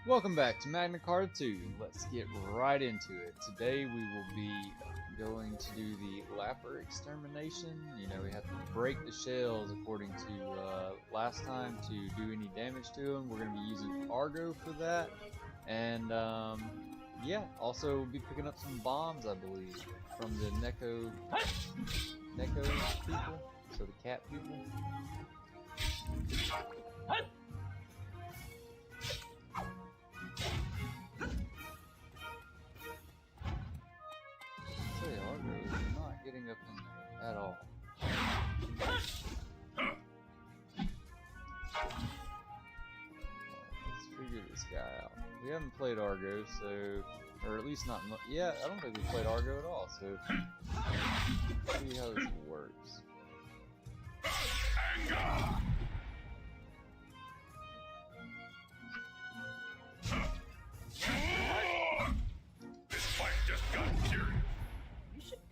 Welcome back to MagnaCarta 2. Let's get right into it. Today we will be going to do the Lapper Extermination. You know, we have to break the shells according to last time to do any damage to them. We're going to be using Argo for that. And yeah, also we'll be picking up some bombs, I believe, from the Neko people, so the cat people. Argo is not getting up in there at all. Let's figure this guy out. We haven't played Argo, so, or at least not. Yeah, I don't think we played Argo at all. So, let's see how this works.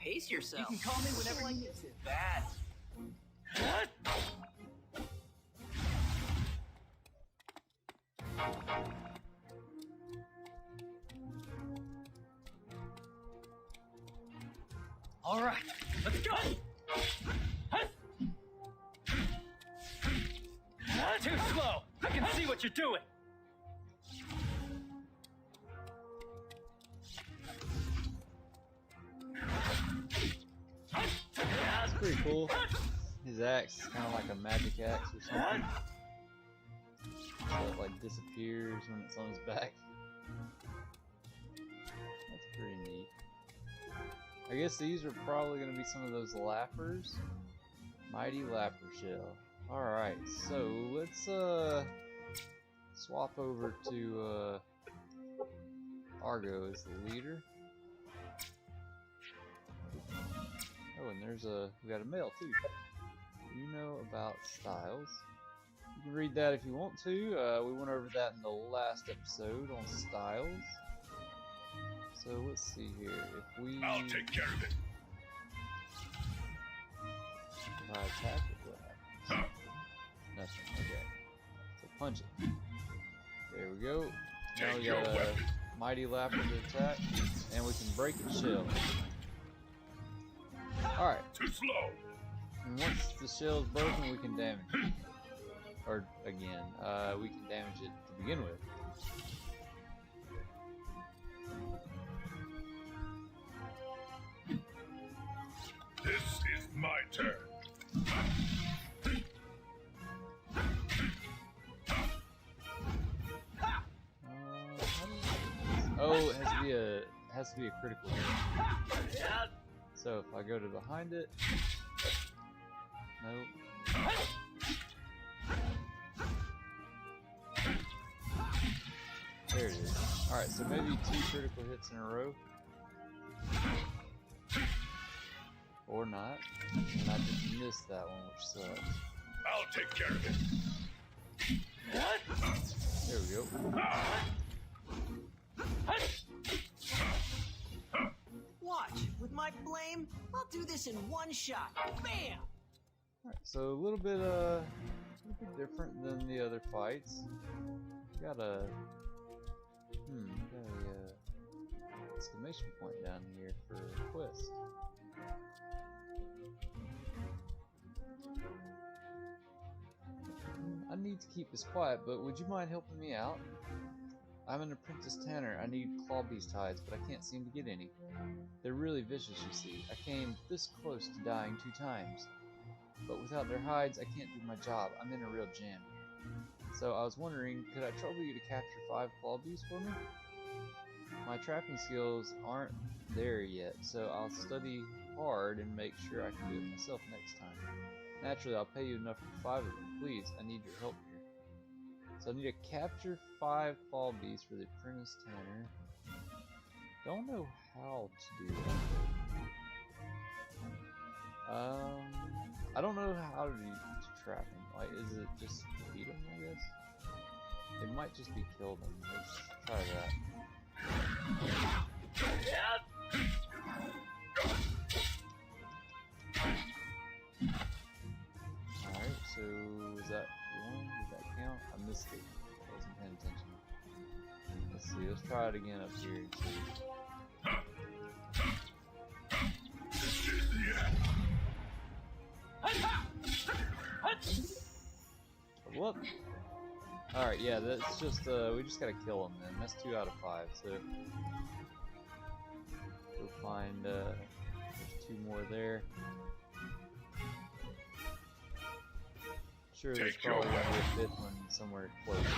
Pace yourself. You can call me whenever you need to. Bad. What? All right, let's go. Too slow. I can see what you're doing. That's pretty cool. His axe is kind of like a magic axe or something. So it like disappears when it's on his back. That's pretty neat. I guess these are probably going to be some of those lappers. Mighty Lapper Shell. Alright, so let's swap over to Argo as the leader. Oh, and we got a mail too. You know about styles. You can read that if you want to. We went over that in the last episode on styles. So let's see here. If we I'll take care of it. If I attack it, what happens? Nothing. Okay. So punch it. There we go. Now we got a Mighty Lapper to attack, and we can break its shell. Alright. Too slow. And once the shell's broken, we can damage it. Or, again, we can damage it to begin with. This is my turn. Oh, it has to be a critical hit. So if I go to behind it, nope. There it is. Alright, so maybe 2 critical hits in a row. Or not. And I just missed that one, which sucks. I'll take care of it. What? There we go. Watch, with my flame, I'll do this in one shot. Bam! Alright, so a little bit different than the other fights. Got a exclamation point down here for a quest. I need to keep this quiet, but would you mind helping me out? I'm an apprentice tanner. I need claw beast hides, but I can't seem to get any. They're really vicious, you see. I came this close to dying 2 times. But without their hides, I can't do my job. I'm in a real jam here. So I was wondering, could I trouble you to capture 5 claw beasts for me? My trapping skills aren't there yet, so I'll study hard and make sure I can do it myself next time. Naturally, I'll pay you enough for 5 of them. Please, I need your help here. So I need to capture 5 claw beasts for the apprentice tanner. Don't know how to do that. I don't know how to trap him. Like, is it just beat him, I guess? It might just be kill them. Let's try that. Alright, so was that 1? Did that count? I missed it. I wasn't paying attention. Let's see, let's try it again up here and see. This is the end. Whoop! Alright, yeah, that's just, we just gotta kill him then. That's 2 out of 5, so... Go find, there's 2 more there. Sure, there's Take your probably gonna be a 5th one somewhere close too.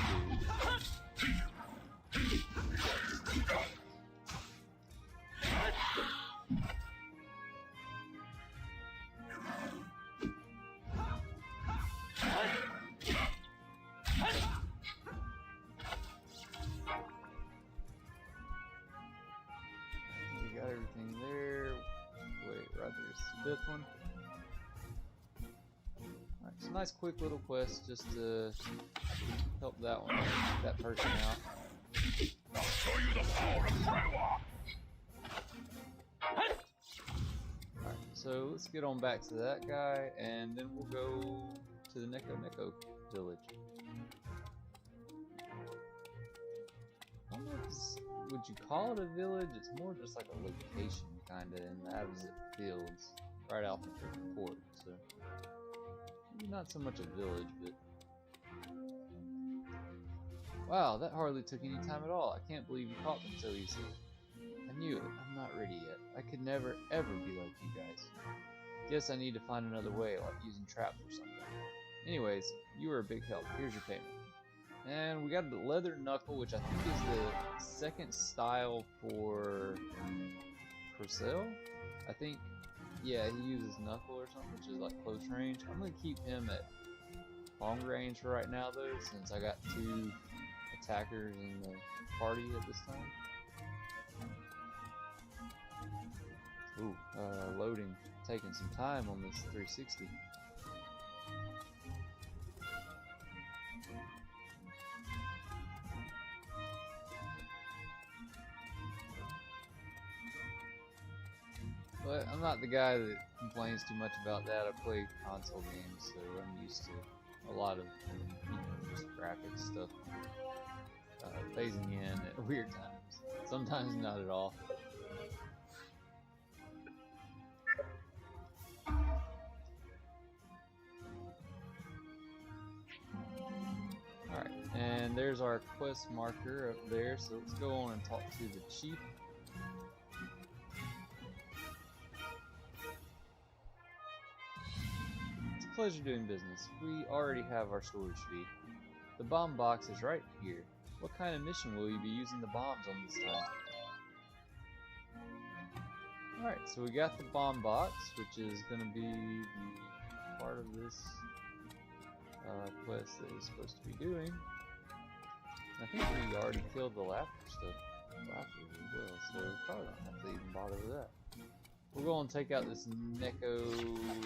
We got everything there. Wait, right there's the 5th one. Alright, it's a nice quick little quest just to help that person out. I'll show you the power of Frewa. Alright, so let's get on back to that guy and then we'll go to the Neko village. I don't know if would you call it a village? It's more just like a location kinda in the Avizet Fields, right out the port, so maybe not so much a village, but wow, that hardly took any time at all. I can't believe you caught them so easily. I knew it. I'm not ready yet. I could never, ever be like you guys. Guess I need to find another way, like using traps or something. Anyways, you were a big help. Here's your payment. And we got the leather knuckle, which I think is the second style for Crocell. I think, yeah, he uses knuckle or something, which is like close range. I'm gonna keep him at long range for right now, though, since I got 2 attackers in the party at this time. Ooh, loading, taking some time on this 360. But I'm not the guy that complains too much about that. I play console games, so I'm used to a lot of, just graphics stuff phasing in at weird times. Sometimes not at all. Alright, and there's our quest marker up there, so let's go on and talk to the chief. Pleasure doing business. We already have our storage fee. The bomb box is right here. What kind of mission will you be using the bombs on this time? Alright, so we got the bomb box, which is going to be the part of this quest that we're supposed to be doing. I think we already killed the laughter stuff. Laughter as well, so we probably don't have to even bother with that. We'll go and take out this Neko.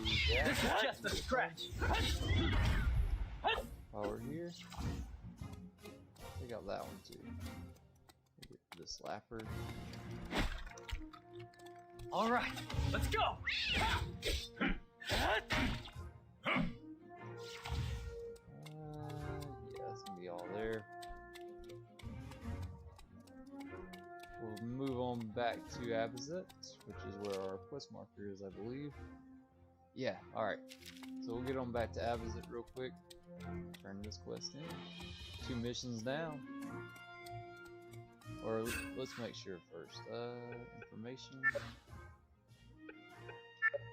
This is just a scratch. While we're here, take out that one too. Get the slapper. All right, let's go. Yeah, that's gonna be all there. We'll move on back to Avizet, which is where our quest marker is, I believe. Yeah, alright. So we'll get on back to Avizet real quick. Turn this quest in. 2 missions down. Or let's make sure first. Information.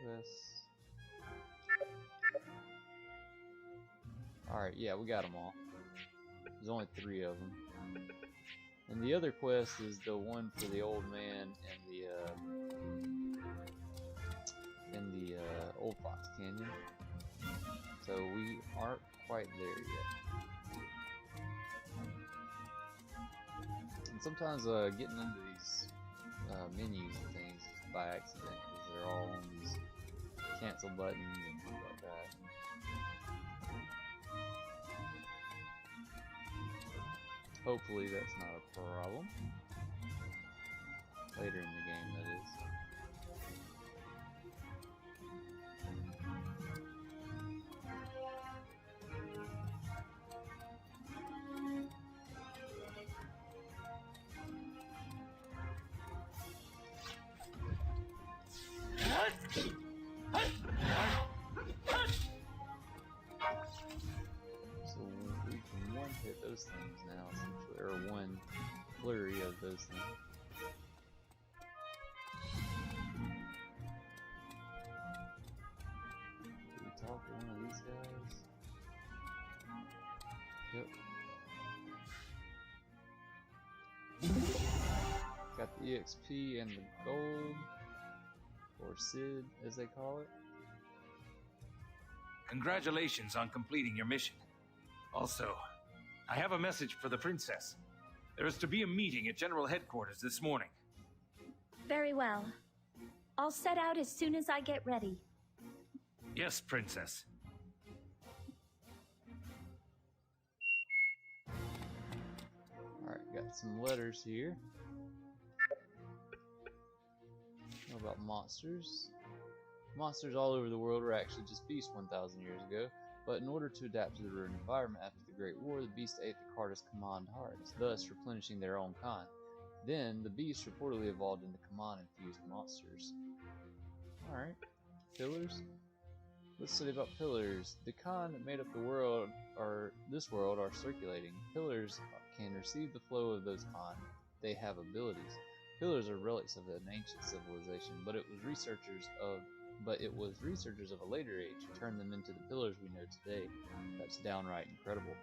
Quests. Alright, yeah, we got them all. There's only 3 of them. And the other quest is the one for the old man and the Old Fox Canyon. So we aren't quite there yet. And sometimes getting into these menus and things is by accident because they're all on these cancel buttons and things like that. Hopefully that's not a problem. Later in the game, that is. hit those things now, essentially, or one flurry of those things. Do we talk to one of these guys? Yep. Got the EXP and the gold, or SID as they call it. Congratulations on completing your mission. Also, I have a message for the princess. There is to be a meeting at General Headquarters this morning. Very well. I'll set out as soon as I get ready. Yes, princess. Alright, got some letters here. What about monsters? Monsters all over the world were actually just beasts 1,000 years ago, but in order to adapt to the ruined environment after the Great War, the beasts ate the Carta's command hearts, thus replenishing their own kind. Then, the beasts reportedly evolved into command-infused monsters. Alright, pillars? Let's study about pillars. The Khan that made up the world, or this world, are circulating. Pillars can receive the flow of those Khan. They have abilities. Pillars are relics of an ancient civilization, but it was researchers of a later age who turned them into the pillars we know today. That's downright incredible.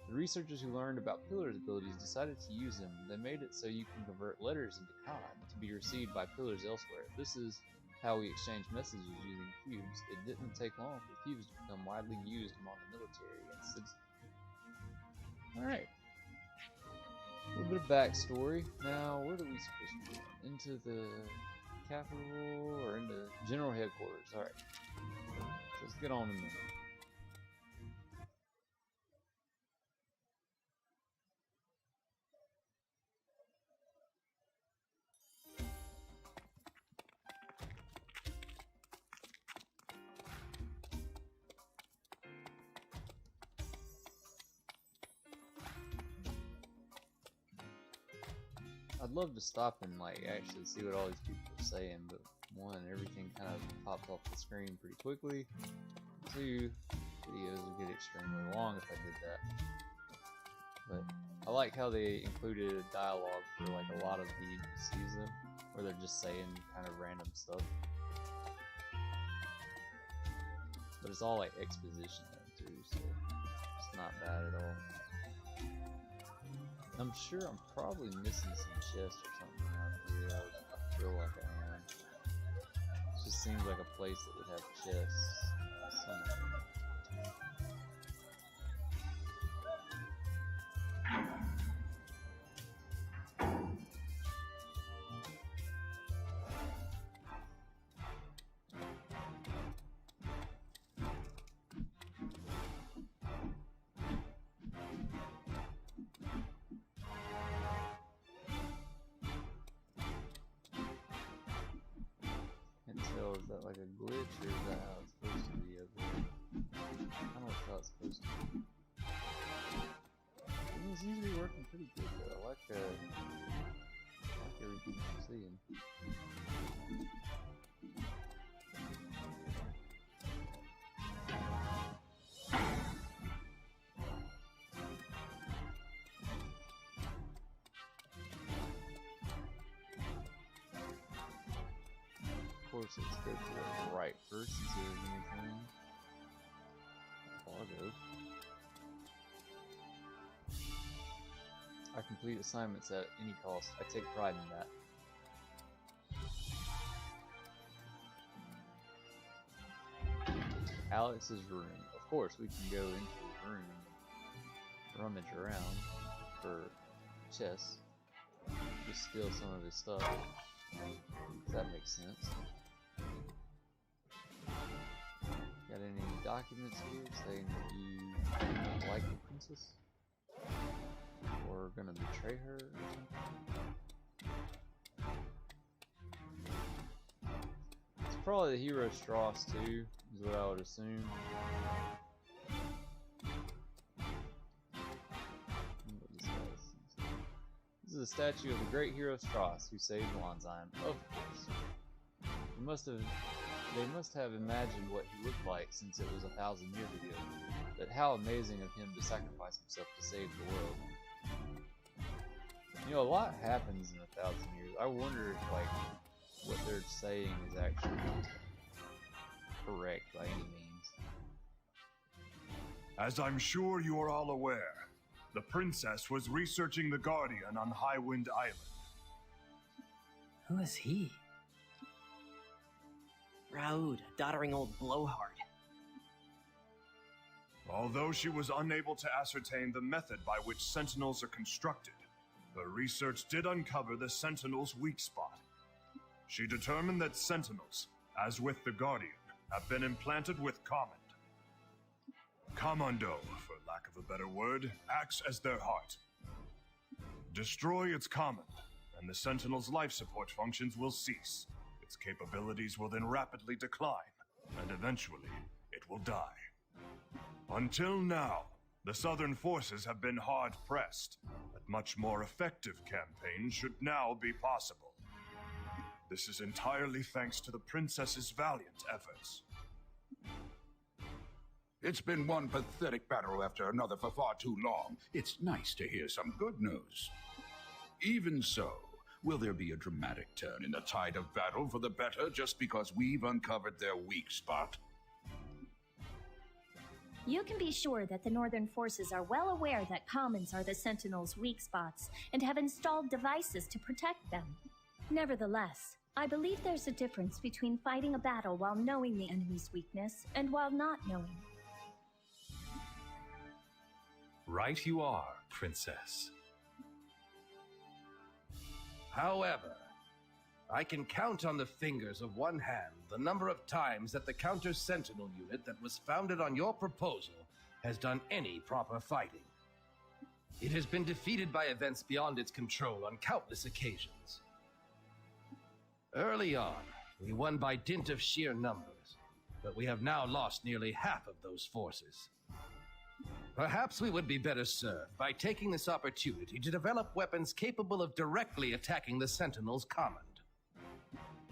The researchers who learned about pillars' abilities decided to use them. They made it so you can convert letters into Khan to be received by pillars elsewhere. This is how we exchange messages using cubes. It didn't take long for cubes to become widely used among the military and citizens. Alright. A little bit of backstory. Now, where are we supposed to go? Into the capital or into General Headquarters? Alright. So let's get on in there. I'd love to stop and like actually see what all these people are saying, but one, everything kind of pops off the screen pretty quickly. Two, videos would get extremely long if I did that. But I like how they included a dialogue for like a lot of the NPCs though, where they're just saying kind of random stuff. But it's all like exposition though too, so it's not bad at all. I'm sure I'm probably missing some chests or something around here. I feel like I am. It just seems like a place that would have chests somewhere. Is that like a glitch or is that how it's supposed to be over there? I don't know how it's supposed to be. It seems to be working pretty good though. I like everything I'm seeing. Of course, let's go to the right first and see if there's anything. Fargo. I complete assignments at any cost. I take pride in that. Alex's room. Of course, we can go into his room and rummage around for chests. Just steal some of his stuff. If that makes sense. Got any documents here saying that you don't like the princess? Or gonna betray her or something? It's probably the hero Strauss too, is what I would assume. This is a statue of the great hero Strauss who saved Wanzheim, of course. He must have They must have imagined what he looked like since it was 1,000 years ago. But how amazing of him to sacrifice himself to save the world. You know, a lot happens in 1,000 years. I wonder if, like, what they're saying is actually correct by any means. As I'm sure you are all aware, the princess was researching the Guardian on Highwind Island. Who is he? Raoud, a doddering old blowhard. Although she was unable to ascertain the method by which Sentinels are constructed, her research did uncover the Sentinel's weak spot. She determined that Sentinels, as with the Guardian, have been implanted with Command. Commando, for lack of a better word, acts as their heart. Destroy its command, and the Sentinel's life support functions will cease. Its capabilities will then rapidly decline, and eventually, it will die. Until now, the Southern forces have been hard-pressed, but much more effective campaigns should now be possible. This is entirely thanks to the Princess's valiant efforts. It's been one pathetic battle after another for far too long. It's nice to hear some good news. Even so, will there be a dramatic turn in the tide of battle for the better just because we've uncovered their weak spot? You can be sure that the Northern forces are well aware that commons are the Sentinels' weak spots and have installed devices to protect them. Nevertheless, I believe there's a difference between fighting a battle while knowing the enemy's weakness and while not knowing. Right you are, Princess. However, I can count on the fingers of one hand the number of times that the Counter-Sentinel unit that was founded on your proposal has done any proper fighting. It has been defeated by events beyond its control on countless occasions. Early on, we won by dint of sheer numbers, but we have now lost nearly half of those forces. Perhaps we would be better served by taking this opportunity to develop weapons capable of directly attacking the Sentinel's command.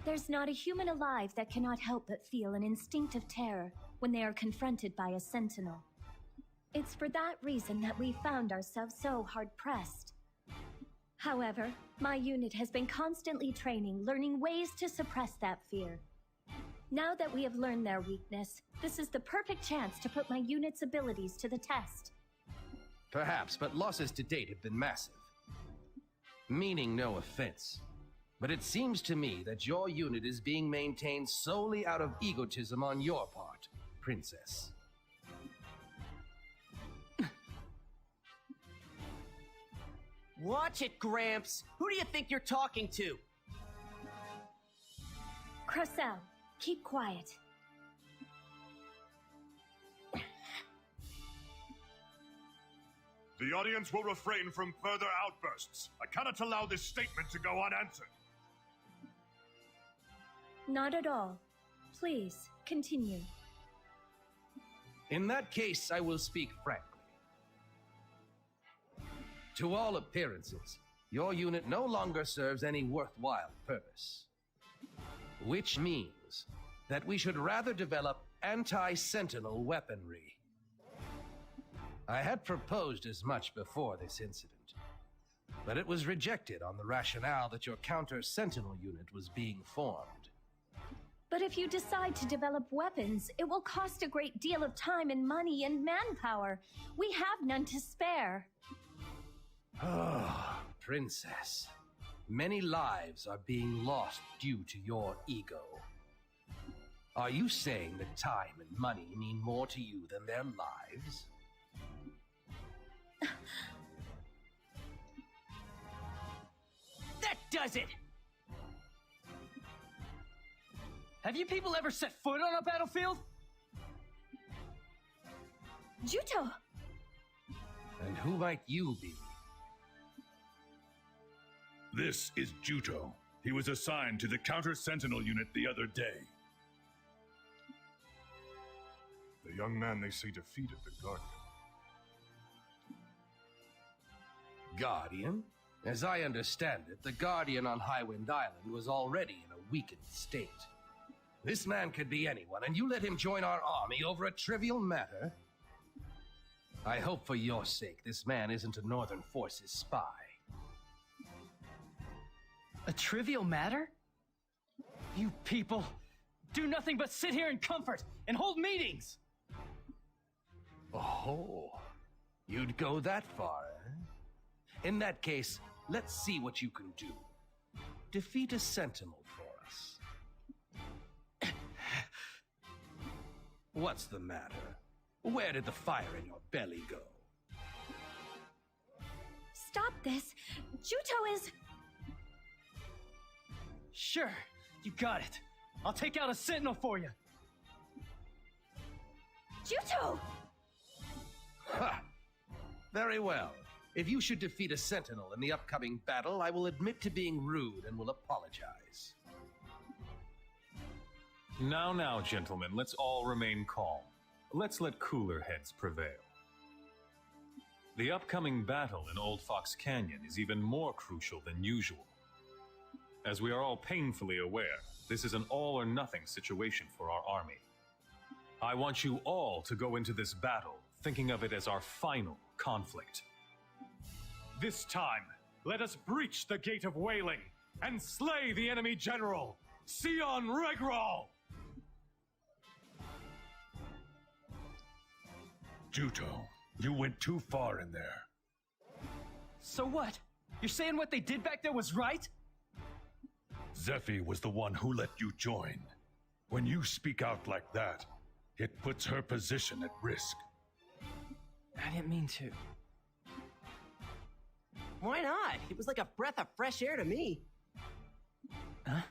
There's not a human alive that cannot help but feel an instinctive terror when they are confronted by a Sentinel. It's for that reason that we found ourselves so hard-pressed. However, my unit has been constantly training, learning ways to suppress that fear. Now that we have learned their weakness, this is the perfect chance to put my unit's abilities to the test. Perhaps, but losses to date have been massive. Meaning no offense, but it seems to me that your unit is being maintained solely out of egotism on your part, Princess. Watch it, Gramps! Who do you think you're talking to? Crocell, keep quiet. The audience will refrain from further outbursts. I cannot allow this statement to go unanswered. Not at all. Please, continue. In that case, I will speak frankly. To all appearances, your unit no longer serves any worthwhile purpose. Which means that we should rather develop anti-Sentinel weaponry. I had proposed as much before this incident, but it was rejected on the rationale that your counter-Sentinel unit was being formed. But if you decide to develop weapons, it will cost a great deal of time and money and manpower. We have none to spare. Oh, Princess. Many lives are being lost due to your ego. Are you saying that time and money mean more to you than their lives? That does it! Have you people ever set foot on a battlefield? Juto! And who might you be? This is Juto. He was assigned to the Counter-Sentinel unit the other day. The young man they say defeated the Guardian. Guardian? As I understand it, the Guardian on Highwind Island was already in a weakened state. This man could be anyone, and you let him join our army over a trivial matter? I hope for your sake this man isn't a Northern Forces spy. A trivial matter? You people do nothing but sit here in comfort and hold meetings! Oh, you'd go that far, eh? In that case, let's see what you can do. Defeat a sentinel for us. What's the matter? Where did the fire in your belly go? Stop this! Juto is... Sure, you got it. I'll take out a sentinel for you. Juto! Ha! Very well. If you should defeat a sentinel in the upcoming battle, I will admit to being rude and will apologize. Now, gentlemen, let's all remain calm. Let's let cooler heads prevail. The upcoming battle in Old Fox Canyon is even more crucial than usual. As we are all painfully aware, this is an all-or-nothing situation for our army. I want you all to go into this battle thinking of it as our final conflict. This time, let us breach the Gate of Wailing and slay the enemy general, Sion Regral! Juto, you went too far in there. So what? You're saying what they did back there was right? Zephy was the one who let you join. When you speak out like that, it puts her position at risk. I didn't mean to. Why not? It was like a breath of fresh air to me. Huh?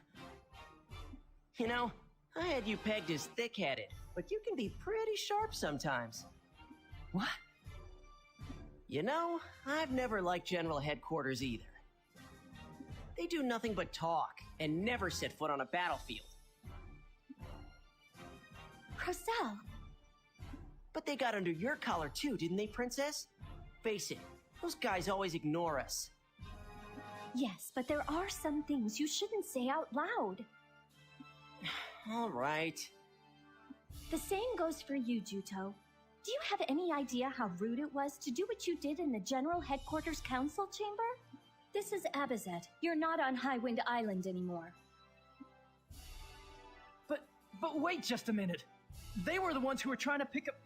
You know, I had you pegged as thick-headed, but you can be pretty sharp sometimes. What? You know, I've never liked General Headquarters either. They do nothing but talk and never set foot on a battlefield. Crocell! But they got under your collar too, didn't they, Princess? Face it, those guys always ignore us. Yes, but there are some things you shouldn't say out loud. All right. The same goes for you, Juto. Do you have any idea how rude it was to do what you did in the General Headquarters Council Chamber? This is Abazet. You're not on Highwind Island anymore. But wait just a minute. They were the ones who were trying to pick up...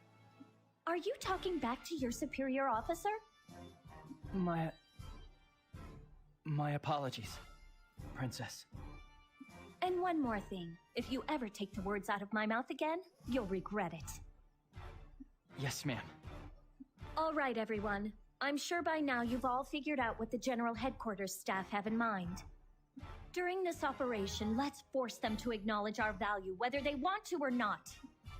Are you talking back to your superior officer? My apologies, Princess. And one more thing. If you ever take the words out of my mouth again, you'll regret it. Yes, ma'am. All right, everyone. I'm sure by now you've all figured out what the General Headquarters staff have in mind. During this operation, let's force them to acknowledge our value, whether they want to or not.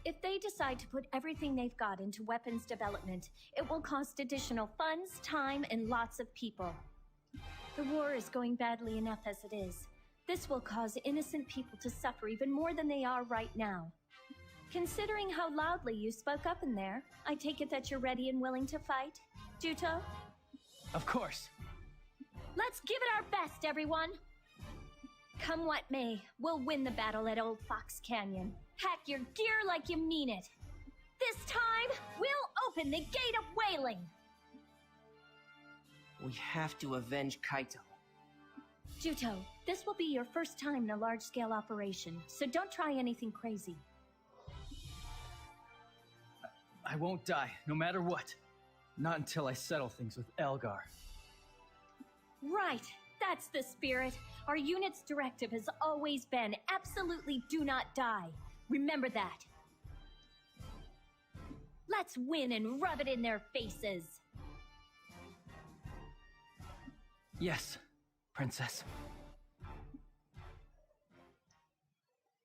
If they decide to put everything they've got into weapons development, it will cost additional funds, time, and lots of people. The war is going badly enough as it is. This will cause innocent people to suffer even more than they are right now. Considering how loudly you spoke up in there, I take it that you're ready and willing to fight? Juto? Of course. Let's give it our best, everyone! Come what may, we'll win the battle at Old Fox Canyon. Pack your gear like you mean it. This time, we'll open the Gate of Wailing! We have to avenge Kaito. Juto, this will be your first time in a large-scale operation, so don't try anything crazy. I won't die, no matter what. Not until I settle things with Elgar. Right, that's the spirit. Our unit's directive has always been absolutely do not die. Remember that. Let's win and rub it in their faces. Yes, Princess.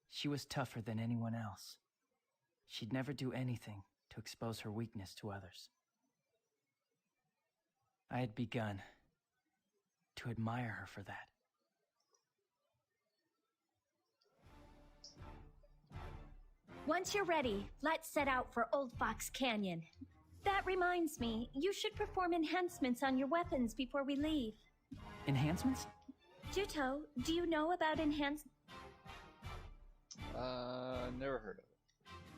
She was tougher than anyone else. She'd never do anything to expose her weakness to others. I had begun to admire her for that. Once you're ready, let's set out for Old Fox Canyon. That reminds me, you should perform enhancements on your weapons before we leave. Enhancements? Juto, do you know about Never heard of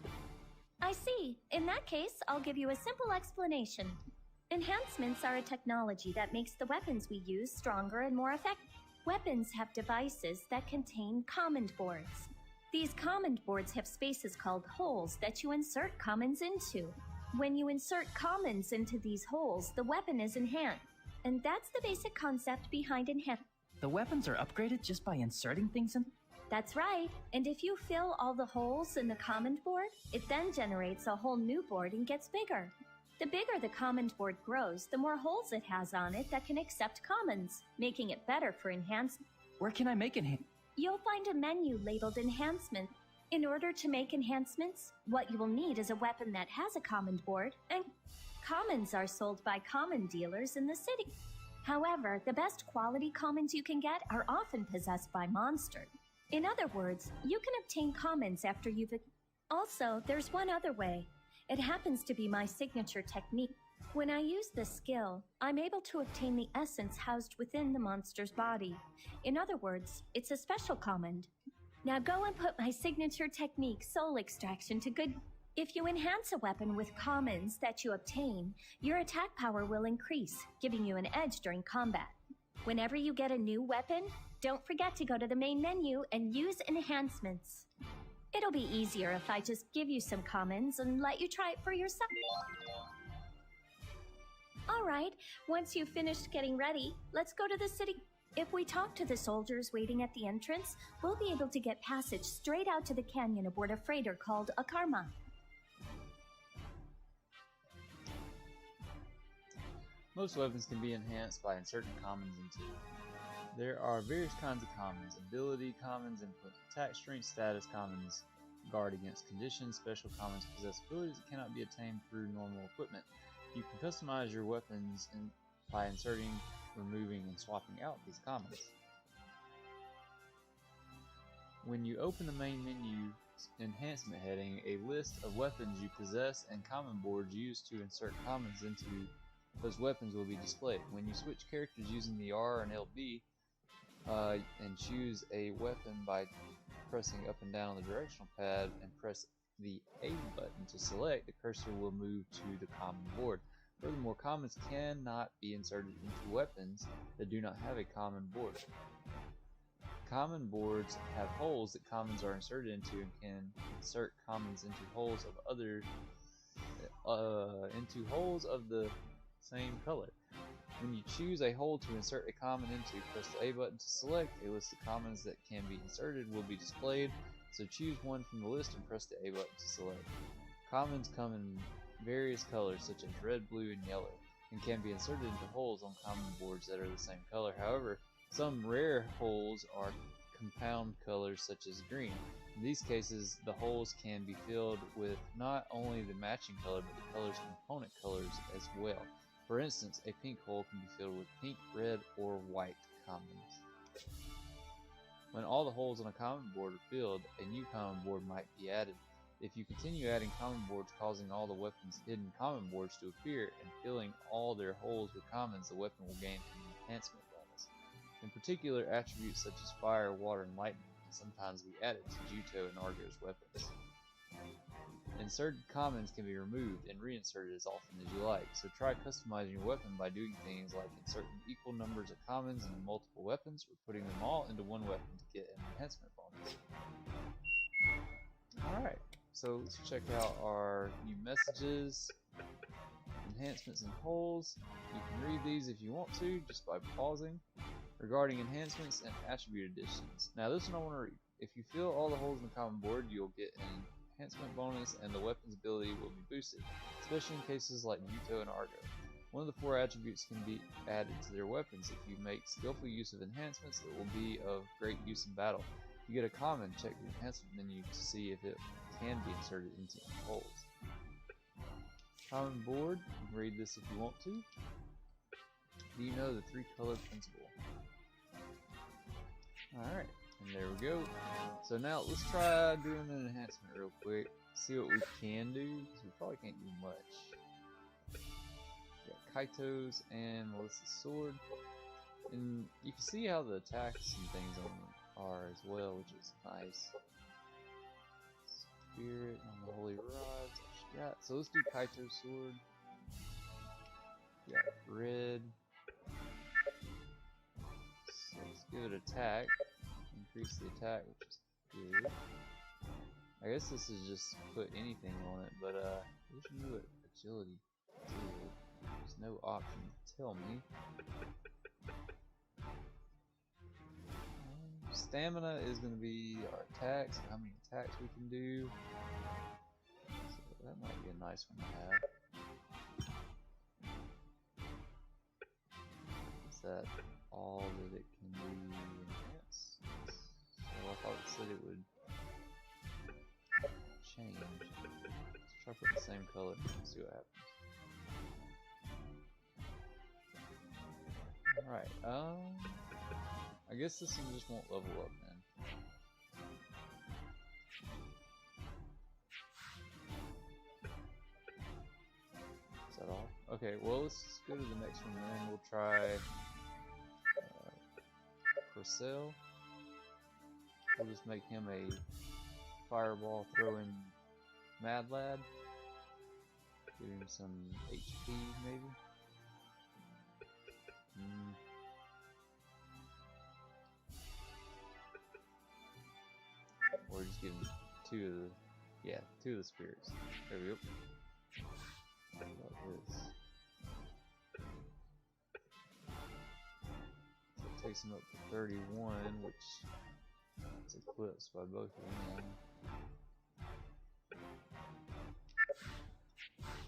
it. I see. In that case, I'll give you a simple explanation. Enhancements are a technology that makes the weapons we use stronger and more effective. Weapons have devices that contain command boards. These command boards have spaces called holes that you insert commons into. When you insert commons into these holes, the weapon is enhanced. And that's the basic concept behind enhance. The weapons are upgraded just by inserting things in? That's right. And if you fill all the holes in the command board, it then generates a whole new board and gets bigger. The bigger the command board grows, the more holes it has on it that can accept commons, making it better for enhancement. Where can I make enhancements? You'll find a menu labeled Enhancement. In order to make enhancements, what you will need is a weapon that has a command board, and commons are sold by common dealers in the city. However, the best quality commons you can get are often possessed by monsters. In other words, you can obtain commons after you've... Also, there's one other way. It happens to be my signature technique. When I use this skill, I'm able to obtain the essence housed within the monster's body. In other words, it's a special command. Now go and put my signature technique, Soul Extraction, to good... If you enhance a weapon with commons that you obtain, your attack power will increase, giving you an edge during combat. Whenever you get a new weapon, don't forget to go to the main menu and use enhancements. It'll be easier if I just give you some commons and let you try it for yourself. Alright, once you've finished getting ready, let's go to the city. If we talk to the soldiers waiting at the entrance, we'll be able to get passage straight out to the canyon aboard a freighter called a Karma. Most weapons can be enhanced by inserting commons into them. There are various kinds of commons: ability commons, input attack strength, status commons, guard against conditions. Special commons possess abilities that cannot be attained through normal equipment. You can customize your weapons by inserting, removing, and swapping out these commons. When you open the main menu enhancement heading, a list of weapons you possess and common boards used to insert commons into those weapons will be displayed. When you switch characters using the R and LB and choose a weapon by pressing up and down on the directional pad and press the A button to select, the cursor will move to the common board. Furthermore, commons cannot be inserted into weapons that do not have a common board. Common boards have holes that commons are inserted into and can insert commons into holes of the same color. When you choose a hole to insert a common into, press the A button to select. A list of commons that can be inserted will be displayed, so choose one from the list and press the A button to select. Commons come in various colors such as red, blue, and yellow, and can be inserted into holes on common boards that are the same color. However, some rare holes are compound colors such as green. In these cases, the holes can be filled with not only the matching color, but the color's component colors as well. For instance, a pink hole can be filled with pink, red, or white commons. When all the holes on a common board are filled, a new common board might be added. If you continue adding common boards, causing all the weapons' hidden common boards to appear and filling all their holes with commons, the weapon will gain an enhancement bonus. In particular, attributes such as fire, water, and lightning can sometimes be added to Juto and Argo's weapons. Inserted commons can be removed and reinserted as often as you like, so try customizing your weapon by doing things like inserting equal numbers of commons into multiple weapons, or putting them all into one weapon to get an enhancement bonus. Alright, so let's check out our new messages, enhancements and holes. You can read these if you want to, just by pausing. Regarding enhancements and attribute additions. Now this one I want to read. If you fill all the holes in the common board, you'll get an enhancement bonus and the weapon's ability will be boosted, especially in cases like Juto and Argo. One of the 4 attributes can be added to their weapons. If you make skillful use of enhancements, it will be of great use in battle. If you get a common, check the enhancement menu to see if it can be inserted into any holes. Common board, you can read this if you want to. Do you know the 3-color principle? Alright, and there we go. So now let's try doing an enhancement real quick. See what we can do, because we probably can't do much. We got Kaito's and Melissa's sword. And you can see how the attacks and things on them are as well, which is nice. Spirit on the Holy Rods. Yeah, so let's do Kaito's sword. Yeah, red. So let's give it attack. Increase the attack, which is good. I guess this is just put anything on it, but we should do it agility too. There's no option to tell me. Stamina is going to be our attacks, and how many attacks we can do. So that might be a nice one to have. Is that all that it can be enhanced? So I thought it said it would change. Let's try to put the same color and see what happens. Alright, I guess this one just won't level up then. Is that all? Okay, well let's go to the next one then. We'll try Purcell. We'll just make him a fireball throwing Mad Lad. Give him some HP maybe. Or just give him two of the spirits. There we go. What about this? So it takes him up to 31, which is eclipsed by both of them.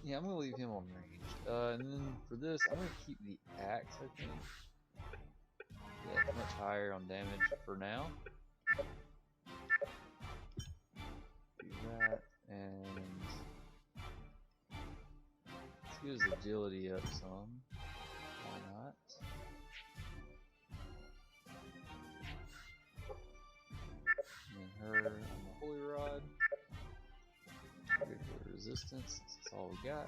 Yeah, I'm gonna leave him on range. And then for this, I'm gonna keep the axe, I think. Yeah, it's much higher on damage for now. Do that, and let's get his agility up some. Why not? And her on the Holy Rod. Good for resistance, that's all we got.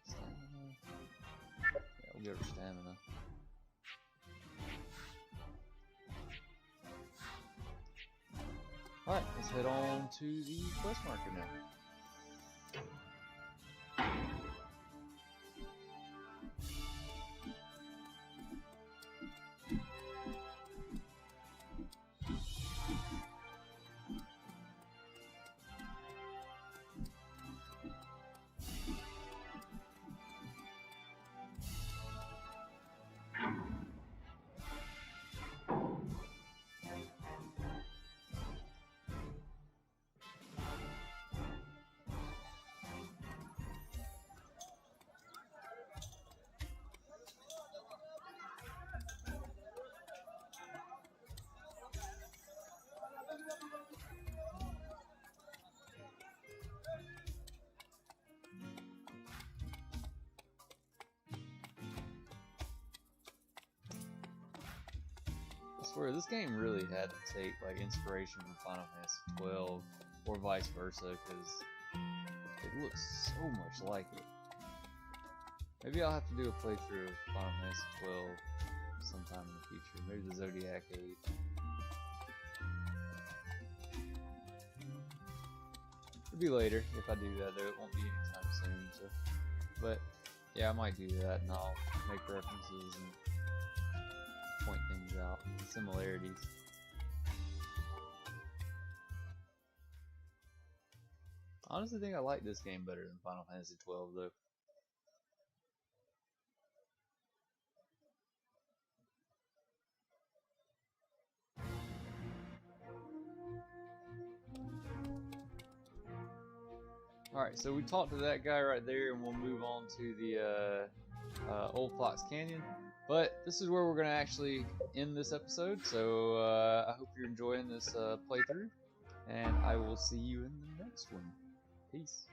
Stamina. Yeah, we'll give her stamina. Alright, let's head on to the quest marker now. I swear, this game really had to take like inspiration from Final Fantasy 12 or vice versa, because it looks so much like it. Maybe I'll have to do a playthrough of Final Fantasy 12 sometime in the future. Maybe the Zodiac Age. It'll be later if I do that, though. It won't be anytime soon. So, but yeah, I might do that, and I'll make references and point things out, similarities. I honestly think I like this game better than Final Fantasy 12, though. Alright, so we talked to that guy right there, and we'll move on to the Old Fox Canyon. But this is where we're going to actually end this episode, so I hope you're enjoying this playthrough, and I will see you in the next one. Peace.